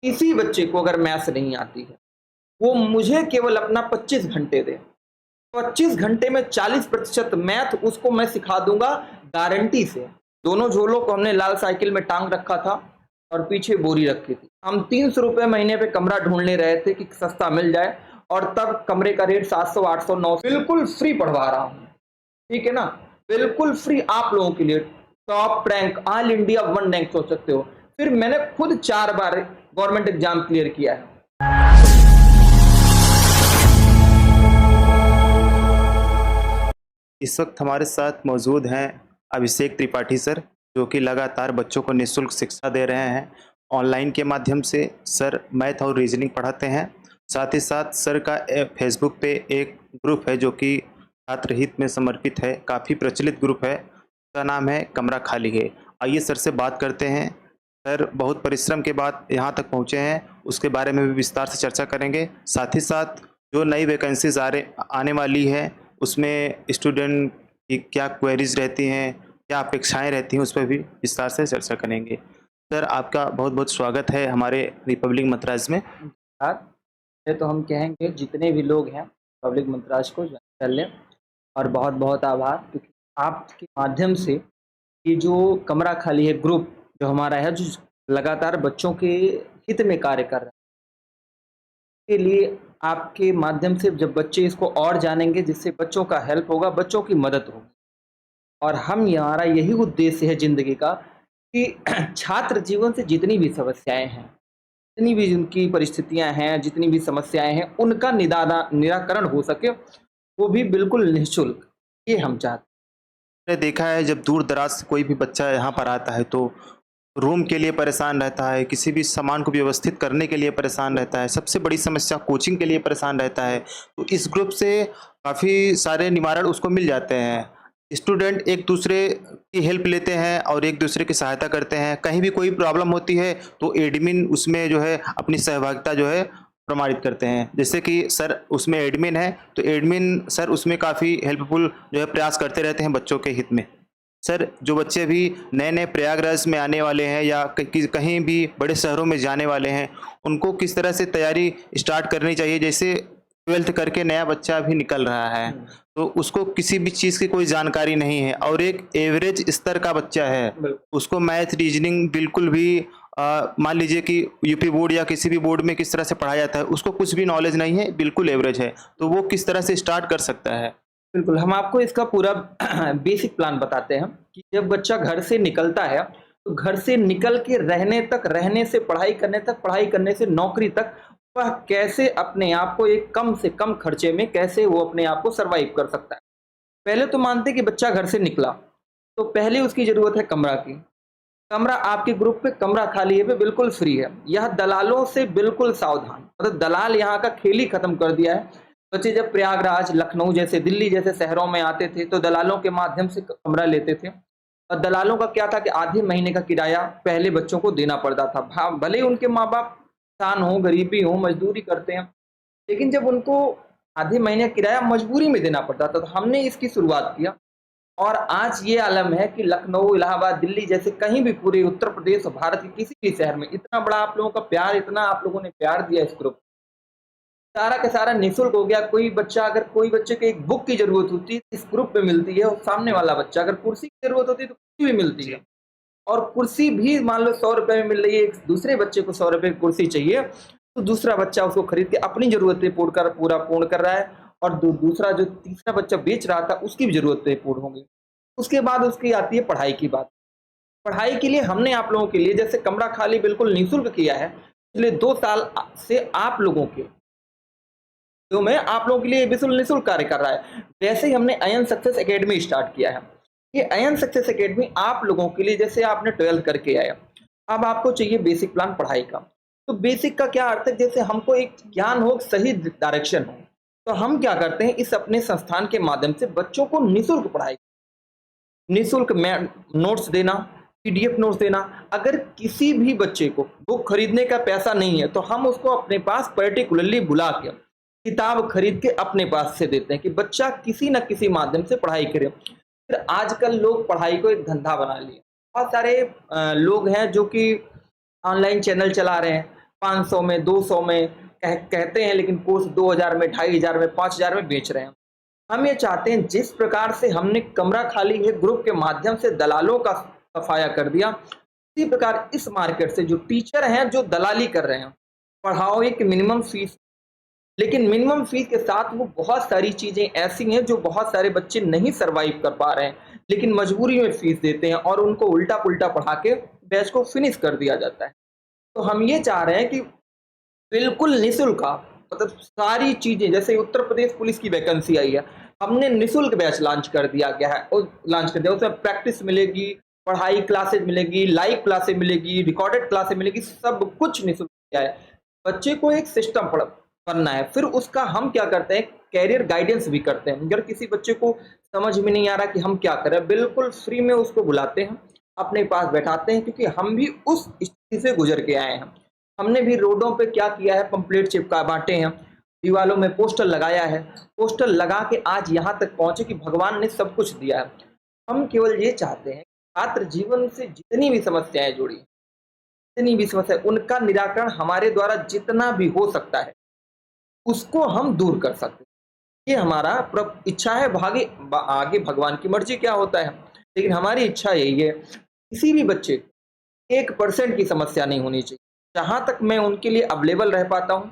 किसी बच्चे को अगर मैथ्स नहीं आती है, वो मुझे केवल अपना 25 घंटे दें। 25 घंटे में 40% मैथ उसको मैं सिखा दूंगा गारंटी से। दोनों झोलों को हमने लाल साइकिल में टांग रखा था और पीछे बोरी रखी थी। हम 300 रुपए महीने पे कमरा ढूंढने रहे थे कि सस्ता मिल जाए, और तब कमरे का रेट 700, 800, 900, बिल्कुल फ्री पढ़वा रहा हूँ। ठीक है ना, बिल्कुल फ्री आप लोगों के लिए। Top rank, all India 1 rank सोच सकते हो। फिर मैंने खुद 4 बार गवर्नमेंट एग्जाम क्लियर किया है। इस वक्त हमारे साथ मौजूद हैं अभिषेक त्रिपाठी सर, जो कि लगातार बच्चों को निःशुल्क शिक्षा दे रहे हैं। ऑनलाइन के माध्यम से सर मैथ और रीजनिंग पढ़ाते हैं। साथ ही साथ सर का फेसबुक पे एक ग्रुप है जो कि छात्र हित में समर्पित है, काफ़ी प्रचलित ग्रुप है। उसका नाम है कमरा खाली है। आइए सर से बात करते हैं। सर बहुत परिश्रम के बाद यहाँ तक पहुँचे हैं, उसके बारे में भी विस्तार से चर्चा करेंगे। साथ ही साथ जो नई वैकेंसीज आने वाली है, उसमें स्टूडेंट की क्या क्वेरीज रहती हैं, क्या अपेक्षाएं रहती हैं, उस पर भी विस्तार से चर्चा करेंगे। सर आपका बहुत बहुत स्वागत है हमारे रिपब्लिक मंत्राज में। ये तो हम कहेंगे जितने भी लोग हैं पब्लिक मंत्राज को ज्वाइन कर लें, और बहुत बहुत आभार, क्योंकि आपके माध्यम से ये जो कमरा खाली है ग्रुप जो हमारा है, जो लगातार बच्चों के हित में कार्य कर रहा है, के लिए आपके माध्यम से जब बच्चे इसको और जानेंगे, जिससे बच्चों का हेल्प होगा, बच्चों की मदद होगी। और हमारा यही उद्देश्य है जिंदगी का कि छात्र जीवन से जितनी भी समस्याएं हैं, जितनी भी उनकी परिस्थितियां हैं, जितनी भी समस्याएं हैं, उनका निराकरण हो सके, वो भी बिल्कुल निःशुल्क। ये हम चाहते हैं। मैंने देखा है जब दूर दराज से कोई भी बच्चा यहाँ पर आता है तो रूम के लिए परेशान रहता है, किसी भी सामान को व्यवस्थित करने के लिए परेशान रहता है, सबसे बड़ी समस्या कोचिंग के लिए परेशान रहता है। तो इस ग्रुप से काफ़ी सारे निवारण उसको मिल जाते हैं। स्टूडेंट एक दूसरे की हेल्प लेते हैं और एक दूसरे की सहायता करते हैं। कहीं भी कोई प्रॉब्लम होती है तो एडमिन उसमें जो है अपनी सहभागिता जो है प्रमाणित करते हैं। जैसे कि सर उसमें एडमिन है तो एडमिन सर उसमें काफ़ी हेल्पफुल जो है प्रयास करते रहते हैं बच्चों के हित में। सर जो बच्चे अभी नए नए प्रयागराज में आने वाले हैं या कहीं भी बड़े शहरों में जाने वाले हैं, उनको किस तरह से तैयारी स्टार्ट करनी चाहिए? जैसे 12th करके नया बच्चा अभी निकल रहा है तो उसको किसी भी चीज़ की कोई जानकारी नहीं है और एक एवरेज स्तर का बच्चा है, उसको मैथ रीजनिंग बिल्कुल भी मान लीजिए कि यूपी बोर्ड या किसी भी बोर्ड में किस तरह से पढ़ाया जाता है, उसको कुछ भी नॉलेज नहीं है, बिल्कुल एवरेज है, तो वो किस तरह से स्टार्ट कर सकता है? बिल्कुल, हम आपको इसका पूरा बेसिक प्लान बताते हैं कि जब बच्चा घर से निकलता है, तो घर से निकल के रहने तक, रहने से पढ़ाई करने तक, पढ़ाई करने से नौकरी तक, वह कैसे अपने आप को एक कम से कम खर्चे में कैसे वो अपने आप को सर्वाइव कर सकता है। पहले तो मानते कि बच्चा घर से निकला, तो पहले उसकी ज़रूरत है कमरा की। कमरा आपके ग्रुप पे कमरा खाली है पे बिल्कुल फ्री है। यह दलालों से बिल्कुल सावधान, मतलब दलाल यहाँ का खेल ही खत्म कर दिया है। बच्चे जब प्रयागराज, लखनऊ जैसे, दिल्ली जैसे शहरों में आते थे तो दलालों के माध्यम से कमरा लेते थे, और दलालों का क्या था कि आधे महीने का किराया पहले बच्चों को देना पड़ता था। भले ही उनके माँ बाप किसान हो, गरीबी हो, मजदूरी करते हैं, लेकिन जब उनको आधे महीने का किराया मजबूरी में देना पड़ता था, तो हमने इसकी शुरुआत किया। और आज ये आलम है कि लखनऊ, इलाहाबाद, दिल्ली जैसे कहीं भी, पूरे उत्तर प्रदेश और भारत के किसी भी शहर में इतना बड़ा आप लोगों का प्यार, इतना आप लोगों ने प्यार दिया इस ग्रुप, सारा का सारा निःशुल्क हो गया। कोई बच्चा, अगर कोई बच्चे को एक बुक की जरूरत होती है इस ग्रुप में मिलती है, और सामने वाला बच्चा अगर कुर्सी की जरूरत होती है तो कुर्सी भी मिलती है। और कुर्सी भी मान लो 100 रुपए में मिल रही है, एक दूसरे बच्चे को 100 रुपए की कुर्सी चाहिए, तो दूसरा बच्चा उसको खरीद के अपनी जरूरतें पूर्ण कर रहा है, और दूसरा जो तीसरा बच्चा बेच रहा था उसकी भी जरूरतें पूर्ण होंगी। उसके बाद उसकी आती है पढ़ाई की बात। पढ़ाई के लिए हमने आप लोगों के लिए, जैसे कमरा खाली बिल्कुल निःशुल्क किया है, पिछले 2 साल से आप लोगों के, जो मैं आप लोगों के लिए बिल्कुल निःशुल्क कार्य कर रहा है, वैसे ही हमने अयन सक्सेस एकेडमी स्टार्ट किया है। ये अयन सक्सेस एकेडमी आप लोगों के लिए, जैसे आपने 12 करके आए, अब आपको चाहिए बेसिक प्लान पढ़ाई का। तो बेसिक का क्या अर्थ है, जैसे हमको एक ज्ञान हो, सही डायरेक्शन हो, तो हम क्या करते हैं, इस अपने संस्थान के माध्यम से बच्चों को निःशुल्क पढ़ाई, निःशुल्क नोट्स देना, पीडीएफ नोट्स देना। अगर किसी भी बच्चे को बुक खरीदने का पैसा नहीं है, तो हम उसको अपने पास पर्टिकुलरली बुला के किताब खरीद के अपने पास से देते हैं कि बच्चा किसी न किसी माध्यम से पढ़ाई करे। फिर आजकल लोग पढ़ाई को एक धंधा बना लिए। बहुत सारे लोग हैं जो कि ऑनलाइन चैनल चला रहे हैं, 500 में, 200 में कहते हैं, लेकिन कोर्स 2000 में, 2500 में, 5000 में बेच रहे हैं। हम ये चाहते हैं जिस प्रकार से हमने कमरा खाली है ग्रुप के माध्यम से दलालों का सफाया कर दिया, उसी प्रकार इस मार्केट से जो टीचर हैं जो दलाली कर रहे हैं, पढ़ाओ एक मिनिमम फीस, लेकिन मिनिमम फीस के साथ वो बहुत सारी चीजें ऐसी हैं जो बहुत सारे बच्चे नहीं सरवाइव कर पा रहे हैं, लेकिन मजबूरी में फीस देते हैं और उनको उल्टा पुल्टा पढ़ा के बैच को फिनिश कर दिया जाता है। तो हम ये चाह रहे हैं कि बिल्कुल निःशुल्क मतलब सारी चीजें, जैसे उत्तर प्रदेश पुलिस की वैकेंसी आई है, हमने निःशुल्क बैच लॉन्च कर दिया गया है, और लॉन्च कर दिया, उसमें प्रैक्टिस मिलेगी, पढ़ाई क्लासेज मिलेगी, लाइव क्लासेज मिलेगी, रिकॉर्डेड क्लासेज मिलेगी, सब कुछ निःशुल्क किया है। बच्चे को एक सिस्टम बनना है, फिर उसका हम क्या करते हैं, कैरियर गाइडेंस भी करते हैं। अगर किसी बच्चे को समझ में नहीं आ रहा कि हम क्या करें, बिल्कुल फ्री में उसको बुलाते हैं, अपने पास बैठाते हैं, क्योंकि हम भी उस स्थिति से गुजर के आए हैं। हमने भी रोडों पे क्या किया है, पंपलेट चिपका बांटे हैं, दीवालों में पोस्टर लगाया है, पोस्टर लगा के आज यहाँ तक पहुंचे कि भगवान ने सब कुछ दिया है। हम केवल ये चाहते हैं छात्र जीवन से जितनी भी समस्याएं जुड़ी, जितनी भी समस्या, उनका निराकरण हमारे द्वारा जितना भी हो सकता है उसको हम दूर कर सकते हैं। ये हमारा इच्छा है, आगे भगवान की मर्जी क्या होता है, लेकिन हमारी इच्छा यही है किसी भी बच्चे को 1% की समस्या नहीं होनी चाहिए। जहाँ तक मैं उनके लिए अवेलेबल रह पाता हूँ,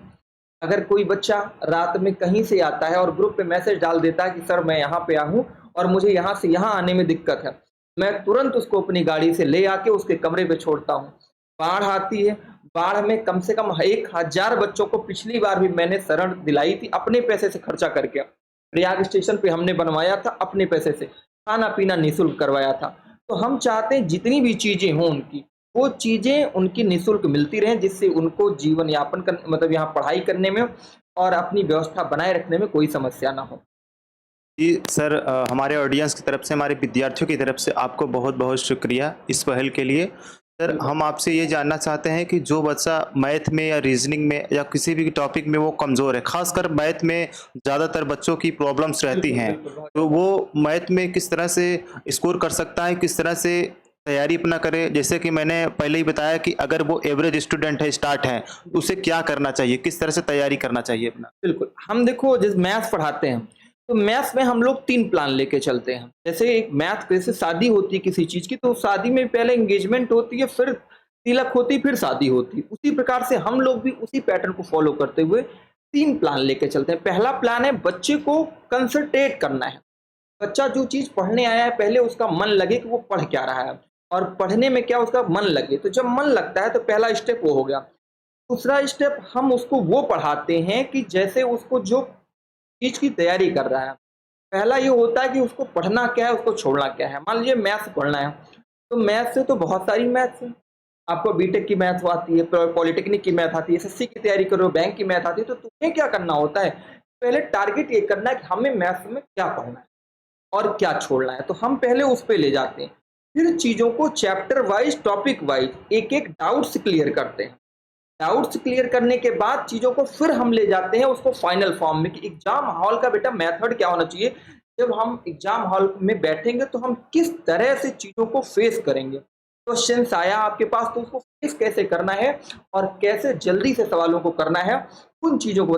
अगर कोई बच्चा रात में कहीं से आता है और ग्रुप पे मैसेज डाल देता है कि सर मैं यहाँ पे हूँ और मुझे यहाँ से यहाँ आने में दिक्कत है, मैं तुरंत उसको अपनी गाड़ी से ले आके उसके कमरे पे छोड़ता हूँ। बाढ़ आती है, बाढ़ में कम से कम 1000 बच्चों को पिछली बार भी मैंने शरण दिलाई थी, अपने पैसे से खर्चा करके। प्रयाग स्टेशन पे हमने बनवाया था अपने पैसे से, खाना पीना निःशुल्क करवाया था। तो हम चाहते हैं जितनी भी चीजें हों उनकी, वो चीजें उनकी निःशुल्क मिलती रहें, जिससे उनको जीवन यापन कर, मतलब यहाँ पढ़ाई करने में और अपनी व्यवस्था बनाए रखने में कोई समस्या ना हो। जी सर, हमारे ऑडियंस की तरफ से, हमारे विद्यार्थियों की तरफ से आपको बहुत बहुत शुक्रिया इस पहल के लिए। सर, हम आपसे ये जानना चाहते हैं कि जो बच्चा मैथ में या रीजनिंग में या किसी भी टॉपिक में वो कमज़ोर है, खासकर मैथ में ज़्यादातर बच्चों की प्रॉब्लम्स रहती हैं, तो वो मैथ में किस तरह से स्कोर कर सकता है, किस तरह से तैयारी अपना करे? जैसे कि मैंने पहले ही बताया कि अगर वो एवरेज स्टूडेंट है, स्टार्ट है, तो उसे क्या करना चाहिए, किस तरह से तैयारी करना चाहिए अपना? बिल्कुल, हम देखो जिस मैथ्स पढ़ाते हैं, तो मैथ्स में हम लोग 3 प्लान लेके चलते हैं। जैसे एक मैथ, जैसे शादी होती है किसी चीज़ की, तो शादी में पहले एंगेजमेंट होती है, फिर तिलक होती है, फिर शादी होती है। उसी प्रकार से हम लोग भी उसी पैटर्न को फॉलो करते हुए 3 प्लान लेके चलते हैं। पहला प्लान है बच्चे को कंसंट्रेट करना है। बच्चा जो चीज़ पढ़ने आया है, पहले उसका मन लगे कि वो पढ़ क्या रहा है, और पढ़ने में क्या उसका मन लगे। तो जब मन लगता है तो पहला स्टेप वो हो गया। दूसरा स्टेप हम उसको वो पढ़ाते हैं कि जैसे उसको जो चीज की तैयारी कर रहा है, पहला ये होता है कि उसको पढ़ना क्या है, उसको छोड़ना क्या है। मान लीजिए मैथ्स पढ़ना है, तो मैथ से तो बहुत सारी मैथ्स है, आपको बीटेक की मैथ आती है, पॉलिटेक्निक की मैथ आती है, एसएससी की तैयारी करो, बैंक की मैथ आती है। तो तुम्हें क्या करना होता है, पहले टारगेट ये करना है कि हमें मैथ्स में क्या पढ़ना है और क्या छोड़ना है। तो हम पहले उस पर ले जाते हैं, फिर चीजों को चैप्टर वाइज, टॉपिक वाइज एक एक डाउट्स क्लियर करते हैं। डाउट्स क्लियर करने के बाद चीजों को फिर हम ले जाते हैं उसको फाइनल फॉर्म में, कि एग्जाम हॉल का बेटा मेथड क्या होना चाहिए। जब हम एग्जाम हॉल में बैठेंगे तो हम किस तरह से चीजों को फेस करेंगे। क्वेश्चंस आया आपके पास तो उसको फेस कैसे करना है और कैसे जल्दी से सवालों को करना है, उन चीजों को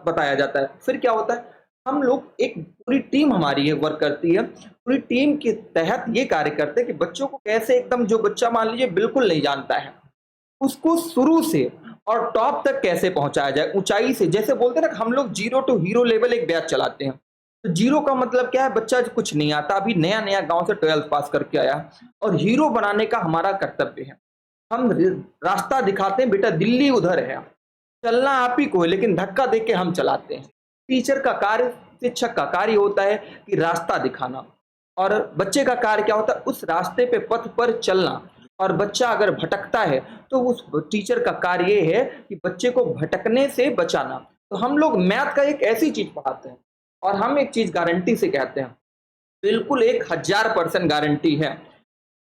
बताया जाता है। फिर क्या होता है, हम लोग, एक पूरी टीम हमारी है वर्क करती है, पूरी टीम के तहत ये कार्य करते हैं कि बच्चों को कैसे एकदम, जो बच्चा मान लीजिए बिल्कुल नहीं जानता है, उसको शुरू से और टॉप तक कैसे पहुंचाया जाए, ऊंचाई से। जैसे बोलते हैं ना, हम लोग 0 टू हीरो लेवल एक बैच चलाते हैं। तो 0 का मतलब क्या है, बच्चा जो कुछ नहीं आता, अभी नया नया गांव से 12th पास करके आया, और हीरो बनाने का हमारा कर्तव्य है। हम रास्ता दिखाते हैं, बेटा दिल्ली उधर है, चलना आप ही को है, लेकिन धक्का दे के हम चलाते हैं। टीचर का कार्य, शिक्षक का कार्य होता है कि रास्ता दिखाना, और बच्चे का कार्य क्या होता है, उस रास्ते पे, पथ पर चलना। और बच्चा अगर भटकता है तो उस टीचर का कार्य ये है कि बच्चे को भटकने से बचाना। तो हम लोग मैथ का एक ऐसी चीज पढ़ाते हैं, और हम एक चीज गारंटी से कहते हैं, बिल्कुल 1000% गारंटी है,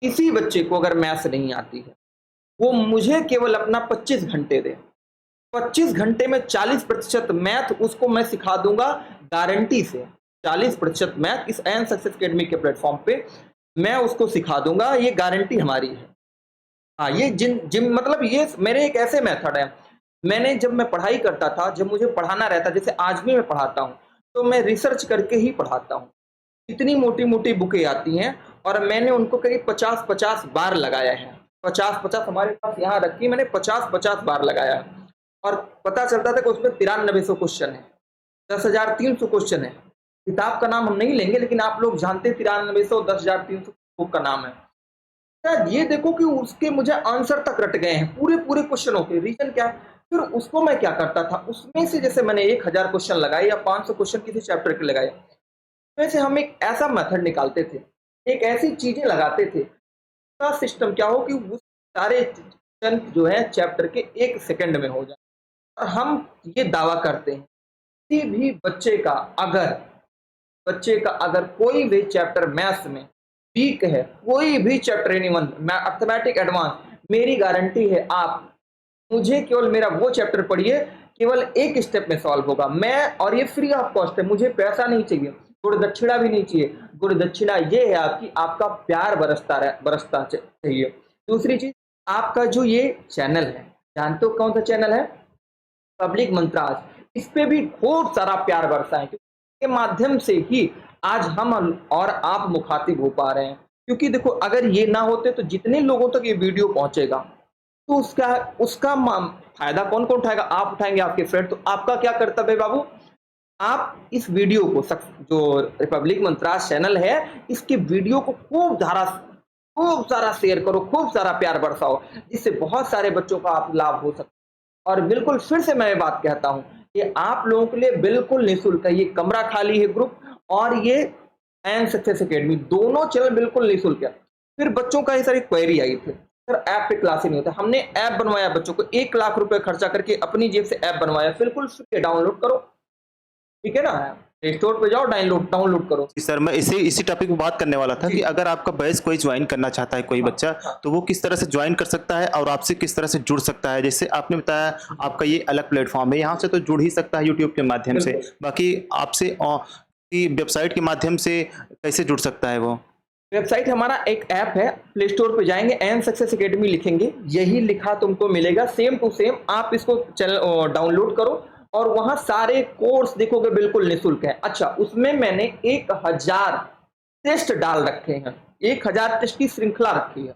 किसी बच्चे को अगर मैथ्स नहीं आती है, वो मुझे केवल अपना 25 घंटे दे, 25 घंटे में 40% मैथ उसको मैं सिखा दूंगा गारंटी से। 40% मैथ इस एन सक्सेस अकेडमी के प्लेटफॉर्म पे मैं उसको सिखा दूंगा, ये गारंटी हमारी है। हाँ, ये जिम मतलब ये मेरे एक ऐसे मेथड है मैंने जब मैं पढ़ाई करता था, जब मुझे पढ़ाना रहता, जैसे आज भी मैं पढ़ाता हूँ, तो मैं रिसर्च करके ही पढ़ाता हूँ। इतनी मोटी-मोटी बुकें आती हैं और मैंने उनको करीब 50-50 बार लगाया है। 50-50 हमारे पास यहाँ रखी है, मैंने 50-50 बार लगाया है और पता चलता था कि उसमें 9300 क्वेश्चन है, 10,300 क्वेश्चन है। किताब का नाम हम नहीं लेंगे, लेकिन आप लोग जानते हैं 9300, 10,300 बुक का नाम है। शायद ये देखो कि उसके मुझे आंसर तक रट गए हैं, पूरे-पूरे क्वेश्चनों के। रीज़न क्या है? फिर उसको मैं क्या करता था, उसमें से जैसे मैंने 1000 क्वेश्चन लगाए या 500 क्वेश्चन किसी चैप्टर के लगाए, उसमें से हम एक ऐसा मेथड निकालते थे, एक ऐसी चीज़ें लगाते थे, उसका सिस्टम क्या हो कि वो सारे क्वेश्चन जो है चैप्टर के 1 सेकंड में हो जाए। और हम ये दावा करते हैं, किसी भी बच्चे का अगर कोई भी चैप्टर मैथ्स में वीक है, कोई भी चैप्टर एनीवन मैथमेटिक एडवांस, मेरी गारंटी है आप मुझे केवल मेरा वो चैप्टर पढ़िए, केवल एक स्टेप में सॉल्व होगा। मैं और ये फ्री ऑफ कॉस्ट है, मुझे पैसा नहीं चाहिए, गुरु दक्षिणा भी नहीं चाहिए। गुरु दक्षिणा ये है आपकी, आपका प्यार बरसता चाहिए। दूसरी चीज, आपका जो ये चैनल है, जानते हो कौन सा चैनल है? पब्लिक मंत्राज। इस पे भी खूब सारा प्यार बरसा है, क्योंकि के माध्यम से ही आज हम और आप मुखातिब हो पा रहे हैं। क्योंकि देखो, अगर ये ना होते तो जितने लोगों तक ये वीडियो पहुंचेगा, तो उसका उसका फायदा कौन कौन उठाएगा? आप उठाएंगे, आपके फ्रेंड। तो आपका क्या कर्तव्य है बाबू? आप इस वीडियो को जो रिपब्लिक मंत्रास चैनल है, इसके वीडियो को खूब सारा शेयर करो, खूब सारा प्यार बरसाओ, जिससे बहुत सारे बच्चों का आप लाभ हो सकता है। और बिल्कुल फिर से मैं ये बात कहता हूं कि आप लोगों के लिए बिल्कुल निःशुल्क है, ये कमरा खाली है ग्रुप, और ये एंड सक्सेस एकेडमी, दोनों चैनल बिल्कुल निःशुल्क है। फिर बच्चों का ये सारी क्वेरी आई थी, सर ऐप पे क्लास ही नहीं होता। हमने ऐप बनवाया, बच्चों को 1 लाख रुपए खर्चा करके अपनी जेब से ऐप बनवाया, बिल्कुल फ्री है, डाउनलोड करो। ठीक है ना? प्ले स्टोर पे जाओ, डाउनलोड करो। जी सर, मैं इसी टॉपिक पे बात करने वाला था कि अगर आपका बैच कोई ज्वाइन करना चाहता है, कोई बच्चा, तो वो किस तरह से ज्वाइन कर सकता है और आपसे किस तरह से जुड़ सकता है? जैसे आपने बताया आपका ये अलग प्लेटफॉर्म है, यहाँ से तो जुड़ ही सकता है यूट्यूब के माध्यम से, बाकी आपसे वेबसाइट के माध्यम से कैसे जुड़ सकता है वो? वेबसाइट हमारा एक ऐप है, प्ले स्टोर पे जाएंगे, एन सक्सेस एकेडमी लिखेंगे, यही लिखा तुमको मिलेगा, सेम टू सेम। आप इसको चैनल डाउनलोड करो और वहां सारे कोर्स देखोगे, बिल्कुल निःशुल्क है। अच्छा, उसमें मैंने 1000 टेस्ट डाल रखे हैं, 1000 टेस्ट की श्रृंखला रखी है।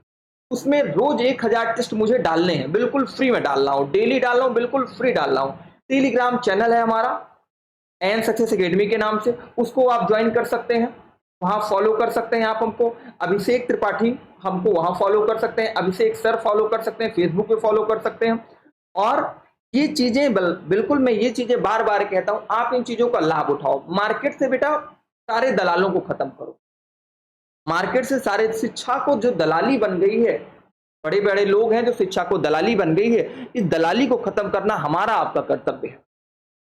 उसमें रोज 1000 टेस्ट मुझे डालने हैं, बिल्कुल फ्री में डाल रहा हूँ, डेली डाल रहा हूँ, बिल्कुल फ्री डाल रहा हूँ। टेलीग्राम चैनल है हमारा एन सक्सेस एकेडमी के नाम से, उसको आप ज्वाइन कर सकते हैं, वहां फॉलो कर सकते हैं आप हमको। अभिषेक त्रिपाठी हमको वहां फॉलो कर सकते हैं, अभिषेक सर फॉलो कर सकते हैं, फेसबुक पे फॉलो कर सकते हैं। और ये चीजें बिल्कुल मैं ये चीजें बार बार कहता हूं, आप इन चीजों का लाभ उठाओ। मार्केट से बेटा सारे दलालों को खत्म करो, मार्केट से सारे शिक्षा को जो दलाली बन गई है, बड़े बड़े लोग हैं जो शिक्षा को दलाली बन गई है, इस दलाली को खत्म करना हमारा आपका कर्तव्य है।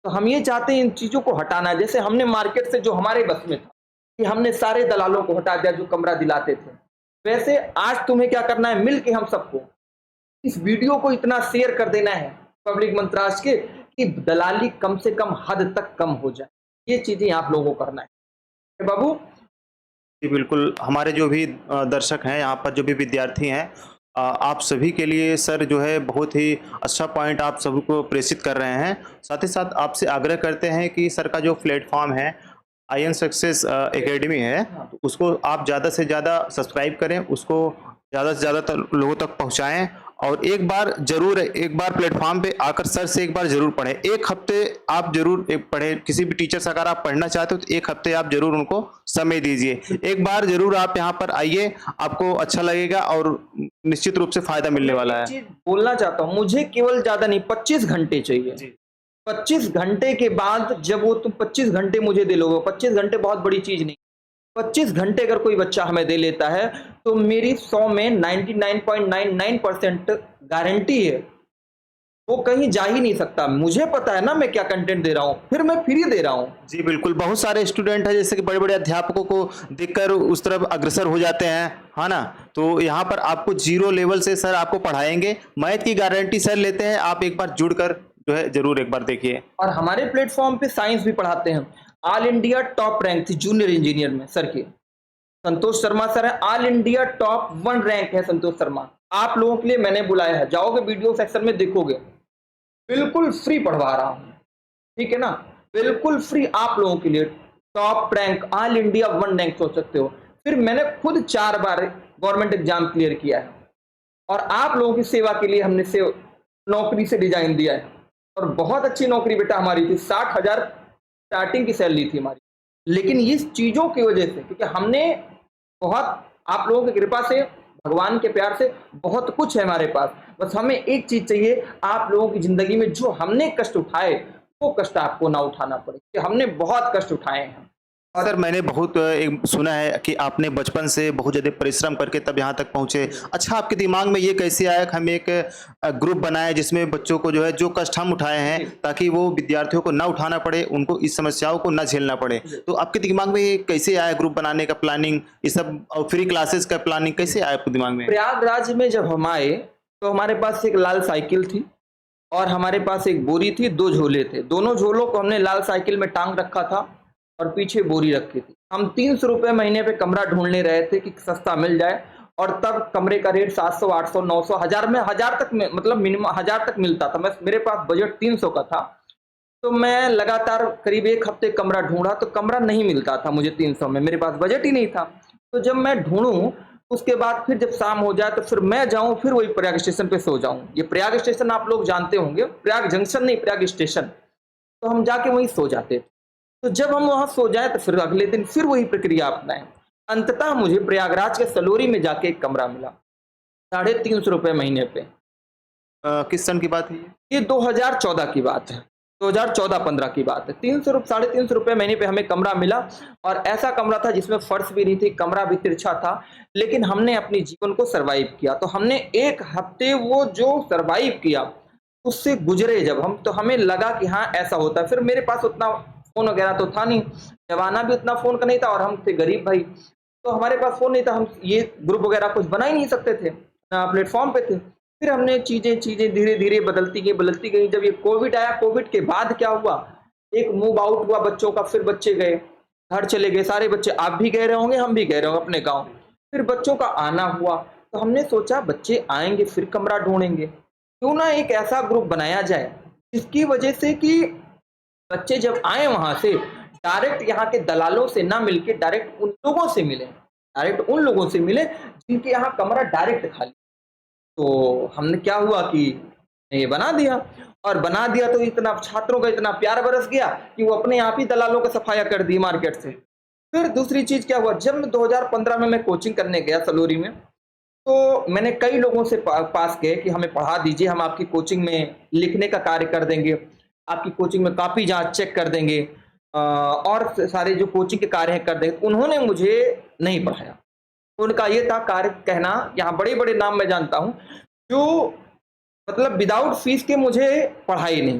तो हम ये चाहते हैं इन चीजों को हटाना, जैसे हमने मार्केट से जो हमारे बस में था कि हमने सारे दलालों को हटा दिया जो कमरा दिलाते थे, वैसे आज तुम्हें क्या करना है, मिल के हम सबको इस वीडियो को इतना शेयर कर देना है पब्लिक मंत्रास के, कि दलाली कम से कम हद तक कम हो जाए। ये चीजें आप लोगों को करना है बाबू। जी बिल्कुल, हमारे जो भी दर्शक हैं, यहाँ पर जो भी विद्यार्थी हैं, आप सभी के लिए सर जो है बहुत ही अच्छा पॉइंट आप सबको प्रेषित कर रहे हैं। साथ ही साथ आपसे आग्रह करते हैं कि सर का जो प्लेटफॉर्म है आईएन सक्सेस एकेडमी है, तो उसको आप ज़्यादा से ज़्यादा सब्सक्राइब करें, उसको ज़्यादा से ज़्यादा लोगों तक पहुँचाएँ, और एक बार प्लेटफॉर्म पे आकर सर से एक बार ज़रूर पढ़ें। एक हफ्ते आप ज़रूर पढ़ें, किसी भी टीचर से अगर आप पढ़ना चाहते हो तो एक हफ्ते आप ज़रूर उनको समय दीजिए। एक बार ज़रूर आप यहाँ पर आइए, आपको अच्छा लगेगा और निश्चित रूप से फ़ायदा मिलने वाला है। चीज बोलना चाहता हूँ, मुझे केवल ज्यादा नहीं, 25 घंटे चाहिए। 25 घंटे के बाद जब वो तुम 25 घंटे मुझे दे लोगे, 25 घंटे बहुत बड़ी चीज नहीं, 25 घंटे अगर कोई बच्चा हमें दे लेता है, तो मेरी 100 में 99.99% गारंटी है वो कहीं जा ही नहीं सकता। मुझे पता है ना मैं क्या कंटेंट दे रहा हूँ, फिर मैं फ्री दे रहा हूँ। जी बिल्कुल, बहुत सारे स्टूडेंट हैं जैसे कि बड़े बड़े अध्यापकों को देखकर उस तरफ अग्रसर हो जाते हैं, है ना? तो यहाँ पर आपको 0 लेवल से सर आपको पढ़ाएंगे, मैथ की गारंटी सर लेते हैं। आप एक बार जुड़कर जो है जरूर एक बार देखिए। और हमारे प्लेटफॉर्म पे साइंस भी पढ़ाते हैं। ऑल इंडिया टॉप रैंक थी जूनियर इंजीनियर में सर की, संतोष शर्मा सर है, ऑल इंडिया टॉप 1 रैंक है संतोष शर्मा। आप लोगों के लिए मैंने बुलाया है, जाओगे वीडियो सेक्शन में देखोगे, बिल्कुल फ्री पढ़वा रहा हूँ, ठीक है ना, बिल्कुल फ्री आप लोगों के लिए, top rank, all India 1 rank सोच सकते हो। फिर मैंने खुद 4 बार गवर्नमेंट एग्जाम क्लियर किया है और आप लोगों की सेवा के लिए हमने से नौकरी से डिजाइन दिया है और बहुत अच्छी नौकरी बेटा हमारी थी, 60,000 स्टार्टिंग की सैलरी थी हमारी। लेकिन इस चीजों की वजह से, क्योंकि हमने बहुत आप लोगों की कृपा से, भगवान के प्यार से बहुत कुछ है हमारे पास, बस हमें एक चीज चाहिए, आप लोगों की जिंदगी में जो हमने कष्ट उठाए वो कष्ट आपको ना उठाना पड़े, क्योंकि हमने बहुत कष्ट उठाए हैं। सर मैंने बहुत एक सुना है कि आपने बचपन से बहुत ज़्यादा परिश्रम करके तब यहाँ तक पहुँचे। अच्छा, आपके दिमाग में ये कैसे आया कि हम एक ग्रुप बनाएँ जिसमें बच्चों को जो है जो कष्ट हम उठाए हैं ताकि वो विद्यार्थियों को ना उठाना पड़े, उनको इस समस्याओं को ना झेलना पड़े। तो आपके दिमाग में ये कैसे आया ग्रुप बनाने का प्लानिंग, ये सब और फ्री क्लासेस का प्लानिंग कैसे आया आपके दिमाग में? प्रयागराज में जब हम आए तो हमारे पास एक लाल साइकिल थी और हमारे पास एक बोरी थी, 2 झोले थे, दोनों झोलों को हमने लाल साइकिल में टांग रखा था और पीछे बोरी रखी थी। हम 300 रुपये महीने पे कमरा ढूंढने रहे थे कि सस्ता मिल जाए और तब कमरे का रेट 700, 800, 900, 1000 में, 1000 तक में, मतलब मिनिमम 1000 तक मिलता था। मेरे पास बजट 300 का था, तो मैं लगातार करीब 1 हफ्ते कमरा ढूंढा तो कमरा नहीं मिलता था मुझे 300 में, मेरे पास बजट ही नहीं था। तो जब मैं ढूंढूं उसके बाद फिर जब शाम हो जाए तो फिर मैं जाऊं, फिर वही प्रयाग स्टेशन पे सो जाऊं। ये प्रयाग स्टेशन आप लोग जानते होंगे, प्रयाग जंक्शन नहीं, प्रयाग स्टेशन। तो हम जाके वहीं सो जाते थे। तो जब हम वहां सो जाए तो फिर अगले दिन फिर वही प्रक्रिया अपनाएं। अंततः मुझे प्रयागराज के सलोरी में जाके एक कमरा मिला, 350 रुपये महीने पे। किस सन की बात है ये? ये 2014 की बात है, 2014-15 की बात है। 300 रुपये महीने पे हमें कमरा मिला और ऐसा कमरा था जिसमें फर्श भी नहीं थी, कमरा भी तिरछा था, लेकिन हमने अपने जीवन को सरवाइव किया। तो हमने 1 हफ्ते वो जो सरवाइव किया उससे गुजरे जब हम, तो हमें लगा कि हाँ ऐसा होता है। फिर मेरे पास उतना फोन वगैरह तो था नहीं, जमाना भी उतना फोन का नहीं था और हम थे गरीब भाई, तो हमारे पास फोन नहीं था, हम ये ग्रुप वगैरह कुछ बना ही नहीं सकते थे, प्लेटफॉर्म पे थे। फिर हमने चीजें धीरे धीरे बदलती गई। जब ये कोविड आया, कोविड के बाद क्या हुआ, एक मूव आउट हुआ बच्चों का, फिर बच्चे गए, घर चले गए सारे बच्चे, आप भी गए रहे होंगे, हम भी गए रहे होंगे अपने गाँव। फिर बच्चों का आना हुआ, तो हमने सोचा बच्चे आएंगे फिर कमरा ढूंढेंगे, क्यों ना एक ऐसा ग्रुप बनाया जाए जिसकी वजह से कि बच्चे जब आए वहां से डायरेक्ट यहाँ के दलालों से ना मिलके डायरेक्ट उन लोगों से मिले, डायरेक्ट उन लोगों से मिले जिनके यहाँ कमरा डायरेक्ट खाली। तो हमने क्या हुआ कि ये बना दिया, और बना दिया तो इतना छात्रों का इतना प्यार बरस गया कि वो अपने आप ही दलालों का सफाया कर दी मार्केट से। फिर दूसरी चीज क्या हुआ, जब 2015 में मैं कोचिंग करने गया सलोरी में, तो मैंने कई लोगों से पास गए कि हमें पढ़ा दीजिए, हम आपकी कोचिंग में लिखने का कार्य कर देंगे, आपकी कोचिंग में कॉपी जांच चेक कर देंगे, और सारे जो कोचिंग के कार्य हैं कर देंगे। उन्होंने मुझे नहीं पढ़ाया। उनका ये था कार्य कहना, यहाँ बड़े बड़े नाम मैं जानता हूँ जो मतलब विदाउट फीस के मुझे पढ़ाई नहीं।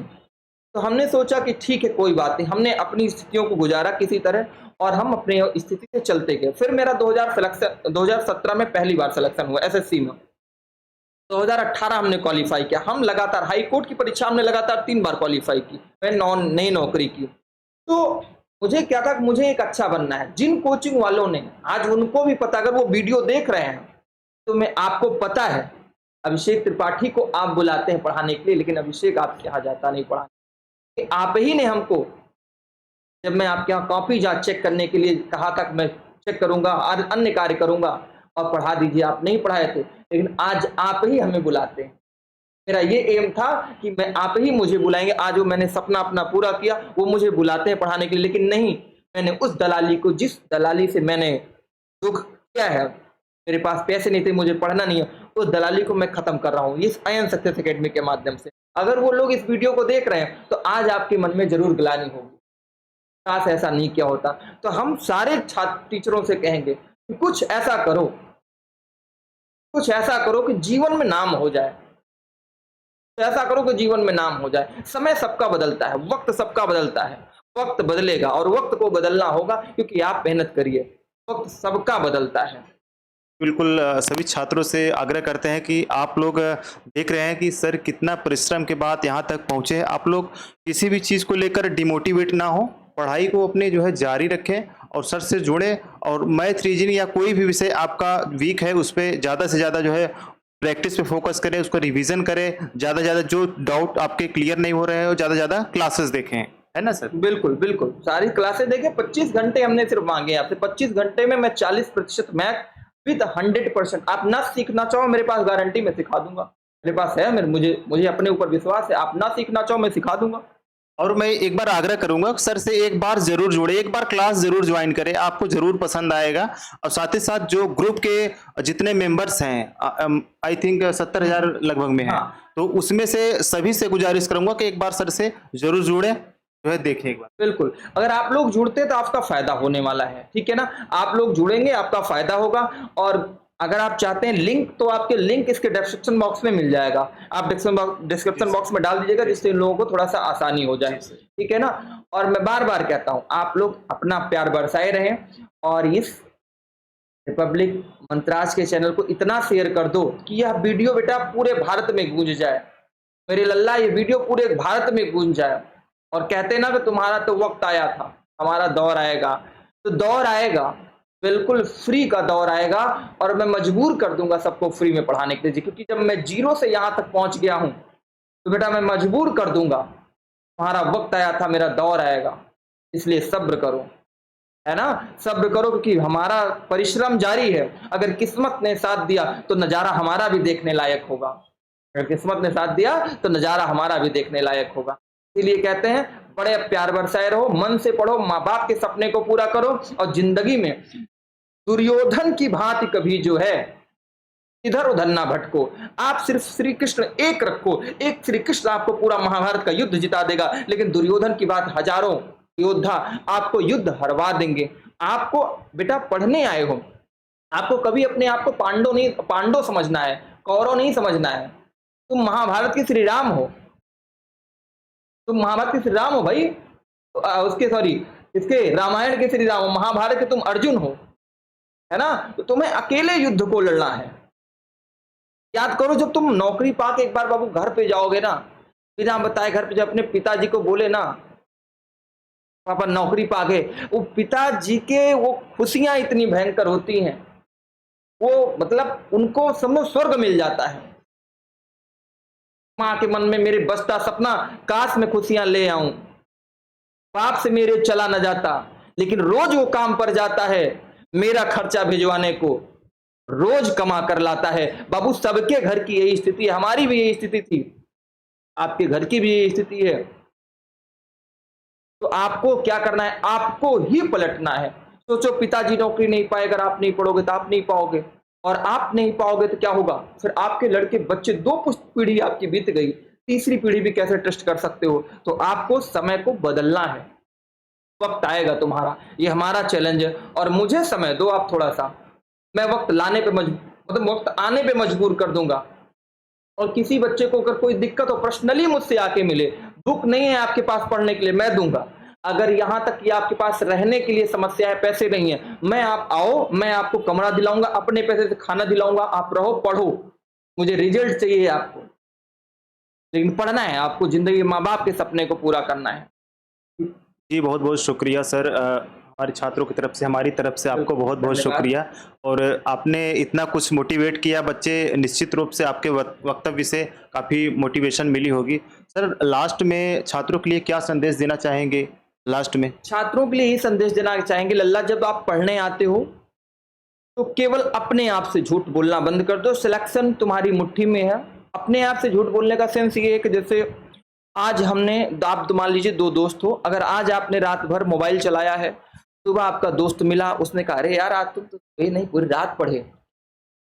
तो हमने सोचा कि ठीक है कोई बात नहीं, हमने अपनी स्थितियों को गुजारा किसी तरह और हम अपने स्थिति से चलते गए। फिर मेरा 2017 में पहली बार सिलेक्शन हुआ एसएससी में, 2018 हमने क्वालिफाई किया। हम लगातार हाई कोर्ट की परीक्षा हमने लगातार 3 बार क्वालिफाई की, मैं नई नौकरी की। तो मुझे क्या था, मुझे एक अच्छा बनना है। जिन कोचिंग वालों ने, आज उनको भी पता, अगर वो वीडियो देख रहे हैं तो मैं आपको पता है अभिषेक त्रिपाठी को आप बुलाते हैं पढ़ाने के लिए, लेकिन अभिषेक आपके यहाँ जाता नहीं पढ़ाने। आप ही ने हमको, जब मैं आपके यहाँ कॉपी जांच चेक करने के लिए कहा था कि मैं चेक करूंगा और अन्य कार्य करूंगा और पढ़ा दीजिए, आप नहीं पढ़ाए थे, लेकिन आज आप ही हमें बुलाते हैं। मेरा ये एम था कि मैं आप ही मुझे बुलाएंगे, आज वो मैंने सपना अपना पूरा किया, वो मुझे बुलाते हैं पढ़ाने के लिए। लेकिन नहीं, मैंने उस दलाली को, जिस दलाली से मैंने दुख किया है, मेरे पास पैसे नहीं थे, मुझे पढ़ना नहीं है, उस दलाली को मैं खत्म कर रहा हूँ इस आयन सक्सेस एकेडमी के माध्यम से। अगर वो लोग इस वीडियो को देख रहे हैं तो आज आपके मन में जरूर ग्लानि होगी, काश ऐसा नहीं किया होता। तो हम सारे छात्र टीचरों से कहेंगे कि कुछ ऐसा करो, कुछ ऐसा करो कि जीवन में नाम हो जाए, ऐसा करो कि जीवन में नाम हो जाए। समय सबका बदलता है, वक्त सबका बदलता है, वक्त बदलेगा और वक्त को बदलना होगा, क्योंकि आप मेहनत करिए, वक्त सबका बदलता है। बिल्कुल सभी छात्रों से आग्रह करते हैं कि आप लोग देख रहे हैं कि सर कितना परिश्रम के बाद यहाँ तक पहुँचे हैं। आप लोग किसी भी चीज़ को लेकर डिमोटिवेट ना हो, पढ़ाई को अपने जो है जारी रखें और सर से जुड़ें, और मैथ, रीजनिंग या कोई भी विषय आपका वीक है उस पर ज़्यादा से ज़्यादा जो है प्रैक्टिस पे फोकस करें, उसको रिवीजन करें, ज़्यादा ज़्यादा जो डाउट आपके क्लियर नहीं हो रहे हैं ज़्यादा ज़्यादा क्लासेस देखें, है ना सर? बिल्कुल बिल्कुल, सारी क्लासें देखें। 25 घंटे हमने सिर्फ मांगे आपसे। 25 घंटे में मैं 40% मैथ विद 100%। आप ना सीखना चाहो, मेरे पास गारंटी, मैं सिखा दूंगा। मेरे पास है, मुझे मुझे अपने ऊपर विश्वास है। आप ना सीखना चाहो, मैं सिखा दूंगा। और मैं एक बार आग्रह करूंगा सर से, एक बार जरूर जुड़े, एक बार क्लास जरूर ज्वाइन करें, आपको जरूर पसंद आएगा। और साथ ही साथ जो ग्रुप के जितने मेंबर्स हैं, आई थिंक 70,000 लगभग में हैं, हाँ। तो उसमें से सभी से गुजारिश करूंगा कि एक बार सर से जरूर जुड़े, जो है देखें एक बार। बिल्कुल, अगर आप लोग जुड़ते तो आपका फायदा होने वाला है, ठीक है ना? आप लोग जुड़ेंगे, आपका फायदा होगा। और अगर आप चाहते हैं लिंक, तो आपके लिंक इसके डिस्क्रिप्शन बॉक्स में मिल जाएगा। आप डिस्क्रिप्शन बॉक्स में डाल दीजिएगा, जिससे इन लोगों को थोड़ा सा आसानी हो जाए, ठीक है ना? और मैं बार बार कहता हूं, आप लोग अपना प्यार बरसाए रहें और इस रिपब्लिक मंत्राज के चैनल को इतना शेयर कर दो कि यह वीडियो बेटा पूरे भारत में गूंज जाए। मेरे लल्ला, ये वीडियो पूरे भारत में गूंज जाए। और कहते ना कि तुम्हारा तो वक्त आया था, हमारा दौर आएगा। तो दौर आएगा, बिल्कुल फ्री का दौर आएगा। और मैं मजबूर कर दूंगा सबको फ्री में पढ़ाने के लिए, क्योंकि जब मैं जीरो से यहां तक पहुंच गया हूं, तो बेटा मैं मजबूर कर दूंगा। तुम्हारा वक्त आया था, मेरा दौर आएगा। इसलिए सब्र करो, है ना? सब्र करो, क्योंकि हमारा परिश्रम जारी है। अगर किस्मत ने साथ दिया तो नजारा हमारा भी देखने लायक होगा। अगर किस्मत ने साथ दिया तो नजारा हमारा भी देखने लायक होगा। इसीलिए कहते हैं, बड़े प्यार बरसाए रहो, मन से पढ़ो, माँ बाप के सपने को पूरा करो। और जिंदगी में दुर्योधन की भांति कभी जो है इधर उधर ना भटको। आप सिर्फ श्री कृष्ण एक रखो, एक श्री कृष्ण आपको पूरा महाभारत का युद्ध जिता देगा। लेकिन दुर्योधन की बात, हजारों योद्धा आपको युद्ध हरवा देंगे। आपको बेटा पढ़ने आए हो, आपको कभी अपने आप को पांडव समझना है, कौरव नहीं समझना है। तुम महाभारत के श्री राम हो, तुम महाभारत के श्री राम हो भाई। उसके सॉरी इसके रामायण के श्री राम हो, महाभारत के तुम अर्जुन हो, है ना? तो तुम्हें अकेले युद्ध को लड़ना है। याद करो, जब तुम नौकरी पाके एक बार बाबू घर पे जाओगे ना, बिना बताए घर पे जब अपने पिताजी को बोले ना, पापा नौकरी पा गए, वो पिताजी के वो खुशियां इतनी भयंकर होती हैं, वो मतलब उनको समझो स्वर्ग मिल जाता है। मां के मन में मेरे बसता सपना, काश में खुशियां ले आऊं, बाप से मेरे चला न जाता, लेकिन रोज वो काम पर जाता है, मेरा खर्चा भिजवाने को रोज कमा कर लाता है। बाबू सबके घर की यही स्थिति है, हमारी भी यही स्थिति थी, आपके घर की भी यही स्थिति है। तो आपको क्या करना है? आपको ही पलटना है। सोचो, पिताजी नौकरी नहीं पाए, अगर आप नहीं पढ़ोगे तो आप नहीं पाओगे, और आप नहीं पाओगे तो क्या होगा? फिर आपके लड़के बच्चे, 2 पीढ़ी आपकी बीत गई, तीसरी पीढ़ी भी कैसे ट्रस्ट कर सकते हो? तो आपको समय को बदलना है। वक्त आएगा तुम्हारा, ये हमारा चैलेंज है। और मुझे समय दो आप थोड़ा सा, मैं वक्त लाने पे मतलब वक्त आने पे मजबूर कर दूंगा। और किसी बच्चे को अगर कोई दिक्कत हो, पर्सनली मुझसे आके मिले, बुक नहीं है आपके पास पढ़ने के लिए, मैं दूंगा। अगर यहां तक कि आपके पास रहने के लिए समस्या है, पैसे नहीं है, मैं आप आओ, मैं आपको कमरा दिलाऊंगा, अपने पैसे से खाना दिलाऊंगा, आप रहो, पढ़ो। मुझे रिजल्ट चाहिए आपको, लेकिन पढ़ना है आपको, जिंदगी माँ बाप के सपने को पूरा करना है। जी, बहुत बहुत शुक्रिया सर, हमारे छात्रों की तरफ से, हमारी तरफ से आपको बहुत बहुत शुक्रिया। और आपने इतना कुछ मोटिवेट किया, बच्चे निश्चित रूप से आपके वक्तव्य से काफ़ी मोटिवेशन मिली होगी। सर, लास्ट में छात्रों के लिए क्या संदेश देना चाहेंगे? लास्ट में छात्रों के लिए यही संदेश देना चाहेंगे, लल्ला, जब आप पढ़ने आते हो तो केवल अपने आप से झूठ बोलना बंद कर दो। सिलेक्शन तुम्हारी मुट्ठी में है। अपने आप से झूठ बोलने का सेंस ये है कि जैसे आज हमने, आप मान लीजिए 2 दोस्त हो, अगर आज आपने रात भर मोबाइल चलाया है, सुबह आपका दोस्त मिला, उसने कहा अरे यार आज तुम तो नहीं पूरी रात पढ़े,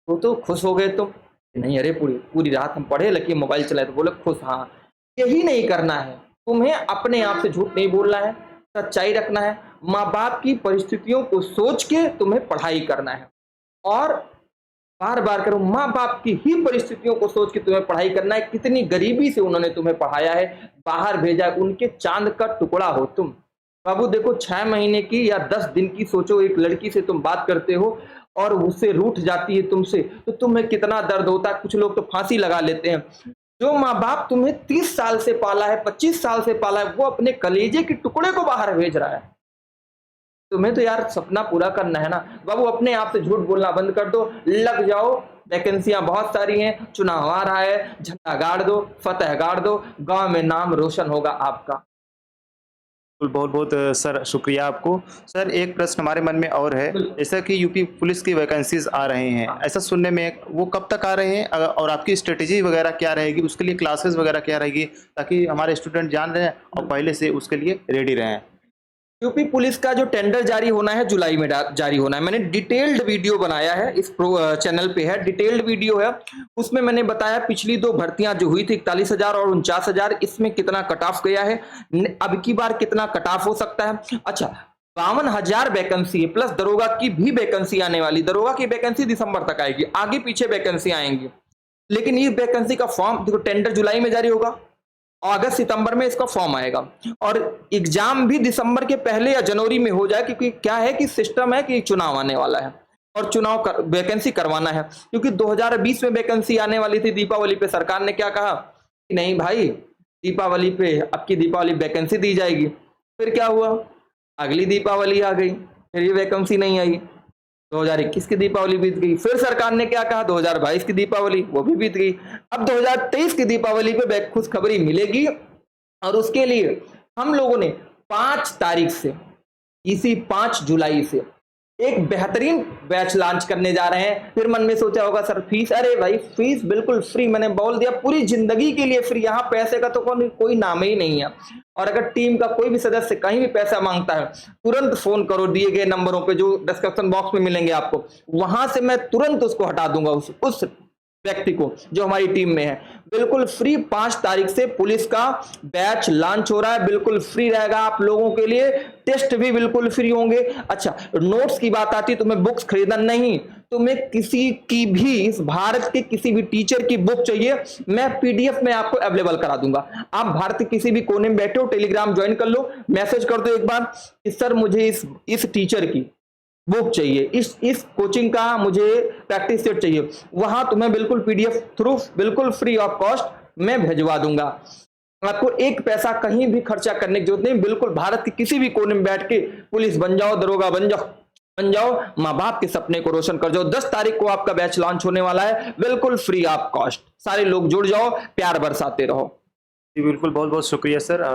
तो खुश हो गए तुम? नहीं, अरे पूरी रात हम पढ़े, लेकिन मोबाइल चलाए, तो बोले खुश। हाँ, यही नहीं करना है तुम्हें, अपने आप से झूठ नहीं बोलना है, सच्चाई रखना है। माँ बाप की परिस्थितियों को सोच के तुम्हें पढ़ाई करना है। और बार बार करो, माँ बाप की ही परिस्थितियों को सोच के तुम्हें पढ़ाई करना है। कितनी गरीबी से उन्होंने तुम्हें पढ़ाया है, बाहर भेजा है, उनके चांद का टुकड़ा हो तुम। बाबू देखो, 6 महीने की या 10 दिन की सोचो, एक लड़की से तुम बात करते हो और उससे रूठ जाती है तुमसे, तो तुम्हें कितना दर्द होता है। कुछ लोग तो फांसी लगा लेते हैं। जो माँ बाप तुम्हें 30 साल से पाला है, 25 साल से पाला है, वो अपने कलेजे के टुकड़े को बाहर भेज रहा है। तुम्हें तो यार सपना पूरा करना है ना बाबू। अपने आप से झूठ बोलना बंद कर दो, लग जाओ वैकेंसियां बहुत सारी हैं, चुनाव आ रहा है, झंडा गाड़ दो, फतह गाड़ दो, गांव में नाम रोशन होगा आपका। बहुत बहुत सर शुक्रिया आपको। सर एक प्रश्न हमारे मन में और है, बिल्कुल। जैसा कि यूपी पुलिस की वैकेंसीज आ रहे हैं, ऐसा सुनने में, वो कब तक आ रहे हैं और आपकी स्ट्रेटेजी वगैरह क्या रहेगी, उसके लिए क्लासेस वगैरह क्या रहेगी, ताकि हमारे स्टूडेंट जान रहे हैं और पहले से उसके लिए रेडी रहें। यूपी पुलिस का जो टेंडर जारी होना है जुलाई में जारी होना है। मैंने डिटेल्ड वीडियो बनाया है, इस चैनल पे है, डिटेल्ड वीडियो है। उसमें मैंने बताया पिछली 2 भर्तियां जो हुई थी 41,000 और 49,000, इसमें कितना कट ऑफ गया है, अब की बार कितना कट ऑफ हो सकता है। अच्छा, 52,000 वैकेंसी है, प्लस दरोगा की भी वैकेंसी आने वाली। दरोगा की वैकेंसी दिसंबर तक आएगी, आगे पीछे वैकेंसी आएंगी, लेकिन इस वैकेंसी का फॉर्म देखो, टेंडर जुलाई में जारी होगा, अगस्त सितंबर में इसका फॉर्म आएगा, और एग्जाम भी दिसंबर के पहले या जनवरी में हो जाए, क्योंकि क्या है कि सिस्टम है कि चुनाव आने वाला है और चुनाव वैकेंसी करवाना है। क्योंकि 2020 में वैकेंसी आने वाली थी, दीपावली पे सरकार ने क्या कहा कि नहीं भाई, दीपावली पे अब की दीपावली वैकेंसी दी जाएगी। फिर क्या हुआ, अगली दीपावली आ गई, फिर ये वैकेंसी नहीं आई। 2021 की दीपावली बीत गई, फिर सरकार ने क्या कहा, 2022 की दीपावली, वो भी बीत गई। अब 2023 की दीपावली पे खुशखबरी मिलेगी, और उसके लिए हम लोगों ने 5 तारीख से, इसी 5 जुलाई से एक बेहतरीन बैच लॉन्च करने जा रहे हैं। फिर मन में सोचा होगा सर फीस, अरे भाई फीस बिल्कुल फ्री, मैंने बोल दिया पूरी जिंदगी के लिए फ्री, यहाँ पैसे का तो कोई नाम ही नहीं है। और अगर टीम का कोई भी सदस्य कहीं भी पैसा मांगता है, तुरंत फोन करो दिए गए नंबरों पे जो डिस्क्रिप्शन बॉक्स में मिलेंगे आपको, वहां से मैं तुरंत उसको हटा दूंगा, उस व्यक्ति को जो हमारी टीम में है। बिल्कुल फ्री 5 तारीख से पुलिस का बैच लॉन्च हो रहा है, बिल्कुल फ्री रहेगा आप लोगों के लिए, टेस्ट भी बिल्कुल फ्री होंगे। अच्छा, नोट्स की बात आती है, तुम्हें बुक्स खरीदना नहीं, तुम्हें किसी की भी, इस भारत के किसी भी टीचर की बुक चाहिए, मैं पीडीएफ में आपको अवेलेबल करा दूंगा। आप भारत के किसी भी कोने में बैठे हो, टेलीग्राम ज्वाइन कर लो, मैसेज कर दो एक बार कि सर मुझे इस टीचर की बुक चाहिए, इस कोचिंग का मुझे प्रैक्टिस सेट चाहिए, वहां तुम्हें बिल्कुल पीडीएफ थ्रू बिल्कुल फ्री ऑफ कॉस्ट मैं भिजवा दूंगा। आपको एक पैसा कहीं भी खर्चा करने की जरूरत नहीं, बिल्कुल भारत के किसी भी कोने में बैठ के पुलिस बन जाओ, दरोगा बन जाओ, माँ बाप के सपने को रोशन कर जाओ। 10 तारीख को आपका बैच लॉन्च होने वाला है, बिल्कुल फ्री ऑफ कॉस्ट। सारे लोग जुड़ जाओ, प्यार बरसाते रहो। जी बिल्कुल, बहुत बहुत शुक्रिया सर।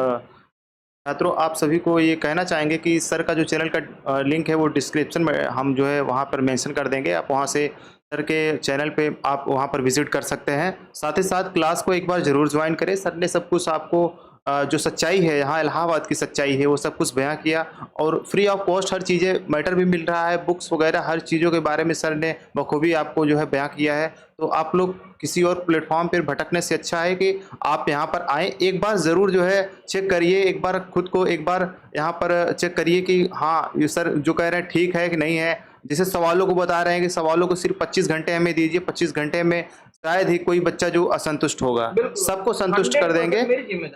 छात्रों, आप सभी को ये कहना चाहेंगे कि सर का जो चैनल का लिंक है वो डिस्क्रिप्शन में हम जो है वहाँ पर मेंशन कर देंगे, आप वहाँ से सर के चैनल पे आप वहाँ पर विजिट कर सकते हैं। साथ ही साथ क्लास को एक बार ज़रूर ज्वाइन करें। सर ने सब कुछ आपको जो सच्चाई है, यहाँ इलाहाबाद की सच्चाई है, वो सब कुछ बयां किया, और फ्री ऑफ कॉस्ट हर चीज़ें, मैटर भी मिल रहा है, बुक्स वगैरह हर चीज़ों के बारे में सर ने बखूबी आपको जो है बयां किया है। तो आप लोग किसी और प्लेटफॉर्म पर भटकने से अच्छा है कि आप यहाँ पर आएँ, एक बार ज़रूर जो है चेक करिए, एक बार खुद को एक बार यहाँ पर चेक करिए कि हाँ ये सर जो कह रहे हैं ठीक है कि नहीं है। जैसे सवालों को बता रहे हैं कि सवालों को सिर्फ 25 घंटे हमें दीजिए, 25 घंटे में शायद ही कोई बच्चा जो असंतुष्ट होगा, सबको संतुष्ट कर देंगे।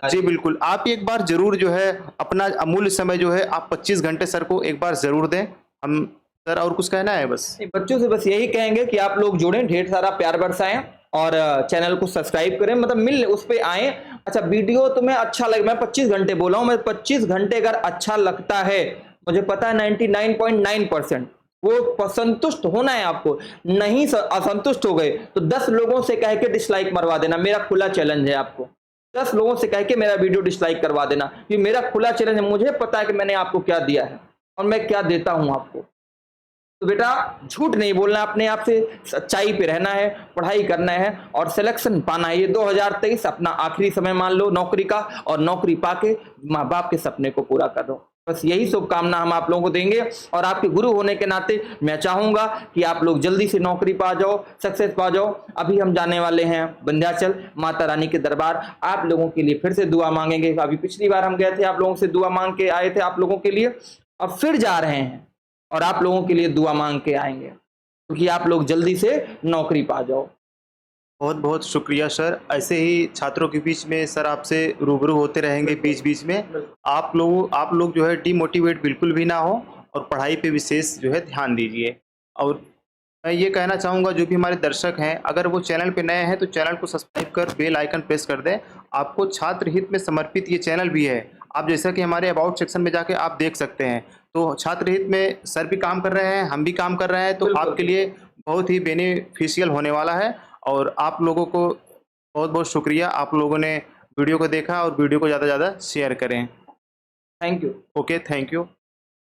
जी बिल्कुल, आप एक बार जरूर जो है अपना अमूल्य समय जो है आप 25 घंटे सर को एक बार जरूर दें। हम सर और कुछ कहना है? बस बच्चों से बस यही कहेंगे कि आप लोग जुड़ें, ढेर सारा प्यार बरसाएं और चैनल को सब्सक्राइब करें, मतलब मिल उस पे आए। अच्छा, वीडियो तुम्हें अच्छा लगे, मैं 25 घंटे बोला हूं, मैं 25 घंटे अगर अच्छा लगता है, मुझे पता है 99.9% वो संतुष्ट होना है आपको। नहीं असंतुष्ट हो गए तो 10 लोगों से कह के डिसलाइक मरवा देना, मेरा खुला चैलेंज है आपको। 10 लोगों से कह के मेरा वीडियो डिसलाइक करवा देना, ये मेरा खुला चैलेंज है। मुझे पता है कि मैंने आपको क्या दिया है और मैं क्या देता हूं आपको। तो बेटा झूठ नहीं बोलना, अपने आप से सच्चाई पे रहना है, पढ़ाई करना है और सिलेक्शन पाना है। ये 2023 अपना आखिरी समय मान लो नौकरी का, और नौकरी पाके माँ बाप के सपने को पूरा कर दो। बस यही शुभकामना हम आप लोगों को देंगे, और आपके गुरु होने के नाते मैं चाहूंगा कि आप लोग जल्दी से नौकरी पा जाओ, सक्सेस पा जाओ। अभी हम जाने वाले हैं विंध्याचल माता रानी के दरबार, आप लोगों के लिए फिर से दुआ मांगेंगे। अभी पिछली बार हम गए थे, आप लोगों से दुआ मांग के आए थे आप लोगों के लिए, अब फिर जा रहे हैं और आप लोगों के लिए दुआ मांग के आएंगे, क्योंकि आप लोग जल्दी से नौकरी पा जाओ। बहुत बहुत शुक्रिया सर। ऐसे ही छात्रों के बीच में सर आपसे रूबरू होते रहेंगे बीच बीच में। आप लोग जो है डीमोटिवेट बिल्कुल भी ना हो, और पढ़ाई पे विशेष जो है ध्यान दीजिए। और मैं ये कहना चाहूँगा जो भी हमारे दर्शक हैं, अगर वो चैनल पे नए हैं तो चैनल को सब्सक्राइब कर बेल आइकन प्रेस कर दें। आपको छात्र हित में समर्पित ये चैनल भी है। आप जैसा कि हमारे अबाउट सेक्शन में जाके आप देख सकते हैं, तो छात्र हित में सर भी काम कर रहे हैं, हम भी काम कर रहे हैं, तो आपके लिए बहुत ही बेनिफिशियल होने वाला है। और आप लोगों को बहुत बहुत शुक्रिया, आप लोगों ने वीडियो को देखा और वीडियो को ज़्यादा से ज़्यादा शेयर करें। Thank you. Okay, thank you.